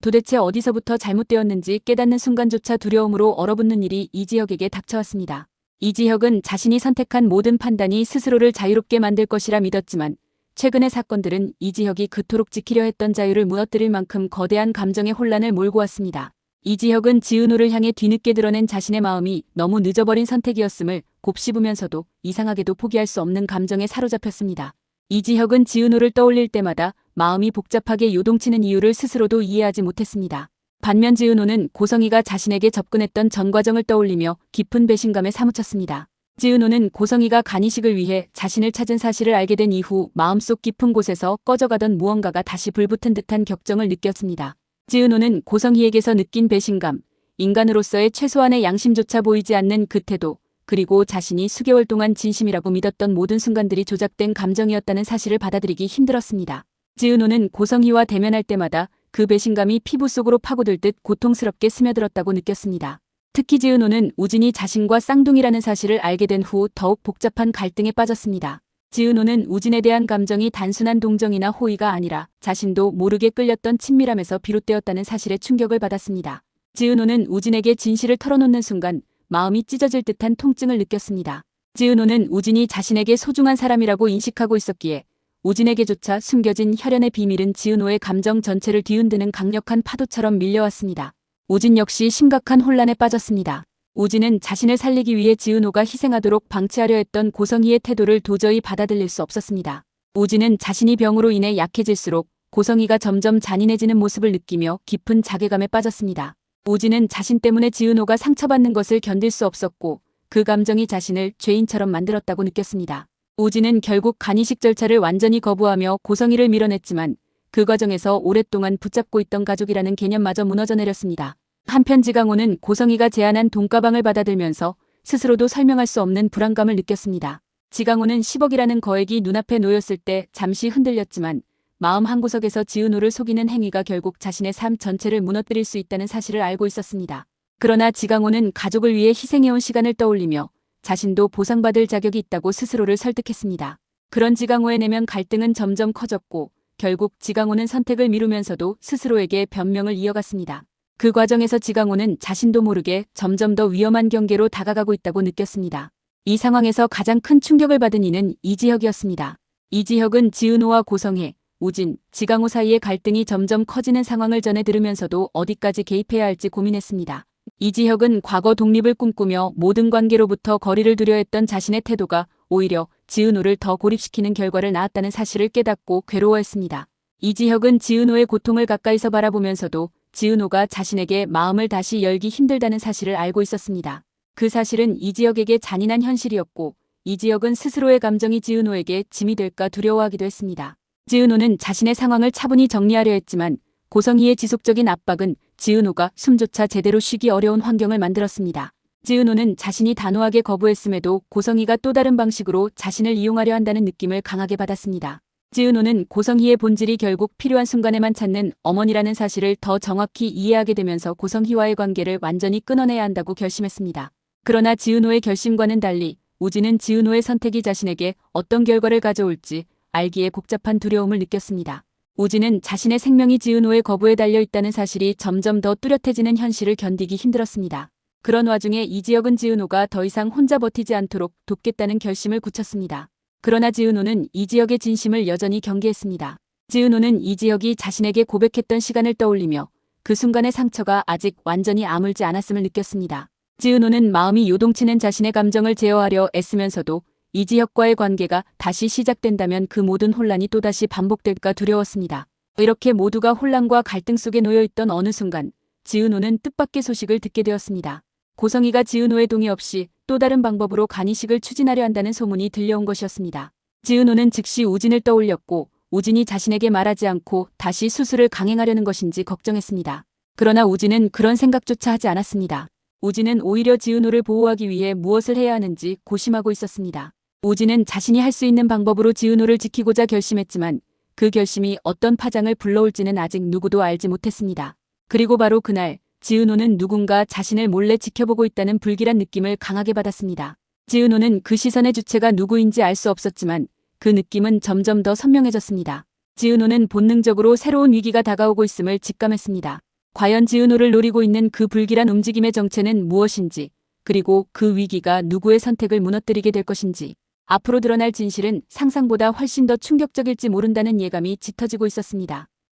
도대체 어디서부터 잘못되었는지 깨닫는 순간조차 두려움으로 얼어붙는 일이 이지혁에게 닥쳐왔습니다. 이지혁은 자신이 선택한 모든 판단이 스스로를 자유롭게 만들 것이라 믿었지만 최근의 사건들은 이지혁이 그토록 지키려 했던 자유를 무너뜨릴 만큼 거대한 감정의 혼란을 몰고 왔습니다. 이지혁은 지은호를 향해 뒤늦게 드러낸 자신의 마음이 너무 늦어버린 선택이었음을 곱씹으면서도 이상하게도 포기할 수 없는 감정에 사로잡혔습니다. 이지혁은 지은호를 떠올릴 때마다 마음이 복잡하게 요동치는 이유를 스스로도 이해하지 못했습니다. 반면 지은호는 고성희가 자신에게 접근했던 전 과정을 떠올리며 깊은 배신감에 사무쳤습니다. 지은호는 고성희가 간이식을 위해 자신을 찾은 사실을 알게 된 이후 마음속 깊은 곳에서 꺼져가던 무언가가 다시 불붙은 듯한 격정을 느꼈습니다. 지은호는 고성희에게서 느낀 배신감, 인간으로서의 최소한의 양심조차 보이지 않는 그 태도, 그리고 자신이 수개월 동안 진심이라고 믿었던 모든 순간들이 조작된 감정이었다는 사실을 받아들이기 힘들었습니다. 지은호는 고성희와 대면할 때마다 그 배신감이 피부 속으로 파고들 듯 고통스럽게 스며들었다고 느꼈습니다. 특히 지은호는 우진이 자신과 쌍둥이라는 사실을 알게 된 후 더욱 복잡한 갈등에 빠졌습니다. 지은호는 우진에 대한 감정이 단순한 동정이나 호의가 아니라 자신도 모르게 끌렸던 친밀함에서 비롯되었다는 사실에 충격을 받았습니다. 지은호는 우진에게 진실을 털어놓는 순간 마음이 찢어질 듯한 통증을 느꼈습니다. 지은호는 우진이 자신에게 소중한 사람이라고 인식하고 있었기에 우진에게조차 숨겨진 혈연의 비밀은 지은호의 감정 전체를 뒤흔드는 강력한 파도처럼 밀려왔습니다. 우진 역시 심각한 혼란에 빠졌습니다. 우진은 자신을 살리기 위해 지은호가 희생하도록 방치하려 했던 고성희의 태도를 도저히 받아들일 수 없었습니다. 우진은 자신이 병으로 인해 약해질수록 고성희가 점점 잔인해지는 모습을 느끼며 깊은 자괴감에 빠졌습니다. 우진은 자신 때문에 지은호가 상처받는 것을 견딜 수 없었고 그 감정이 자신을 죄인처럼 만들었다고 느꼈습니다. 우진은 결국 간이식 절차를 완전히 거부하며 고성희를 밀어냈지만 그 과정에서 오랫동안 붙잡고 있던 가족이라는 개념마저 무너져 내렸습니다. 한편 지강호는 고성희가 제안한 돈가방을 받아들면서 스스로도 설명할 수 없는 불안감을 느꼈습니다. 지강호는 10억이라는 거액이 눈앞에 놓였을 때 잠시 흔들렸지만 마음 한구석에서 지은호를 속이는 행위가 결국 자신의 삶 전체를 무너뜨릴 수 있다는 사실을 알고 있었습니다. 그러나 지강호는 가족을 위해 희생해온 시간을 떠올리며 자신도 보상받을 자격이 있다고 스스로를 설득했습니다. 그런 지강호의 내면 갈등은 점점 커졌고 결국 지강호는 선택을 미루면서도 스스로에게 변명을 이어갔습니다. 그 과정에서 지강호는 자신도 모르게 점점 더 위험한 경계로 다가가고 있다고 느꼈습니다. 이 상황에서 가장 큰 충격을 받은 이는 이지혁이었습니다. 이지혁은 지은호와 고성혜, 우진, 지강호 사이의 갈등이 점점 커지는 상황을 전해 들으면서도 어디까지 개입해야 할지 고민했습니다. 이지혁은 과거 독립을 꿈꾸며 모든 관계로부터 거리를 두려 했던 자신의 태도가 오히려 지은호를 더 고립시키는 결과를 낳았다는 사실을 깨닫고 괴로워했습니다. 이지혁은 지은호의 고통을 가까이서 바라보면서도 지은호가 자신에게 마음을 다시 열기 힘들다는 사실을 알고 있었습니다. 그 사실은 이지혁에게 잔인한 현실이었고 이지혁은 스스로의 감정이 지은호에게 짐이 될까 두려워하기도 했습니다. 지은호는 자신의 상황을 차분히 정리하려 했지만 고성희의 지속적인 압박은 지은호가 숨조차 제대로 쉬기 어려운 환경을 만들었습니다. 지은호는 자신이 단호하게 거부했음에도 고성희가 또 다른 방식으로 자신을 이용하려 한다는 느낌을 강하게 받았습니다. 지은호는 고성희의 본질이 결국 필요한 순간에만 찾는 어머니라는 사실을 더 정확히 이해하게 되면서 고성희와의 관계를 완전히 끊어내야 한다고 결심했습니다. 그러나 지은호의 결심과는 달리 우진은 지은호의 선택이 자신에게 어떤 결과를 가져올지 알기에 복잡한 두려움을 느꼈습니다. 우진은 자신의 생명이 지은호의 거부에 달려있다는 사실이 점점 더 뚜렷해지는 현실을 견디기 힘들었습니다. 그런 와중에 이지혁은 지은호가 더 이상 혼자 버티지 않도록 돕겠다는 결심을 굳혔습니다. 그러나 지은호는 이지혁의 진심을 여전히 경계했습니다. 지은호는 이지혁이 자신에게 고백했던 시간을 떠올리며 그 순간의 상처가 아직 완전히 아물지 않았음을 느꼈습니다. 지은호는 마음이 요동치는 자신의 감정을 제어하려 애쓰면서도 이지혁과의 관계가 다시 시작된다면 그 모든 혼란이 또다시 반복될까 두려웠습니다. 이렇게 모두가 혼란과 갈등 속에 놓여있던 어느 순간 지은호는 뜻밖의 소식을 듣게 되었습니다. 고성희가 지은호의 동의 없이 또 다른 방법으로 간이식을 추진하려 한다는 소문이 들려온 것이었습니다. 지은호는 즉시 우진을 떠올렸고 우진이 자신에게 말하지 않고 다시 수술을 강행하려는 것인지 걱정했습니다. 그러나 우진은 그런 생각조차 하지 않았습니다. 우진은 오히려 지은호를 보호하기 위해 무엇을 해야 하는지 고심하고 있었습니다. 우진은 자신이 할 수 있는 방법으로 지은호를 지키고자 결심했지만 그 결심이 어떤 파장을 불러올지는 아직 누구도 알지 못했습니다. 그리고 바로 그날 지은호는 누군가 자신을 몰래 지켜보고 있다는 불길한 느낌을 강하게 받았습니다. 지은호는 그 시선의 주체가 누구인지 알 수 없었지만 그 느낌은 점점 더 선명해졌습니다. 지은호는 본능적으로 새로운 위기가 다가오고 있음을 직감했습니다. 과연 지은호를 노리고 있는 그 불길한 움직임의 정체는 무엇인지, 그리고 그 위기가 누구의 선택을 무너뜨리게 될 것인지, 앞으로 드러날 진실은 상상보다 훨씬 더 충격적일지 모른다는 예감이 짙어지고 있었습니다.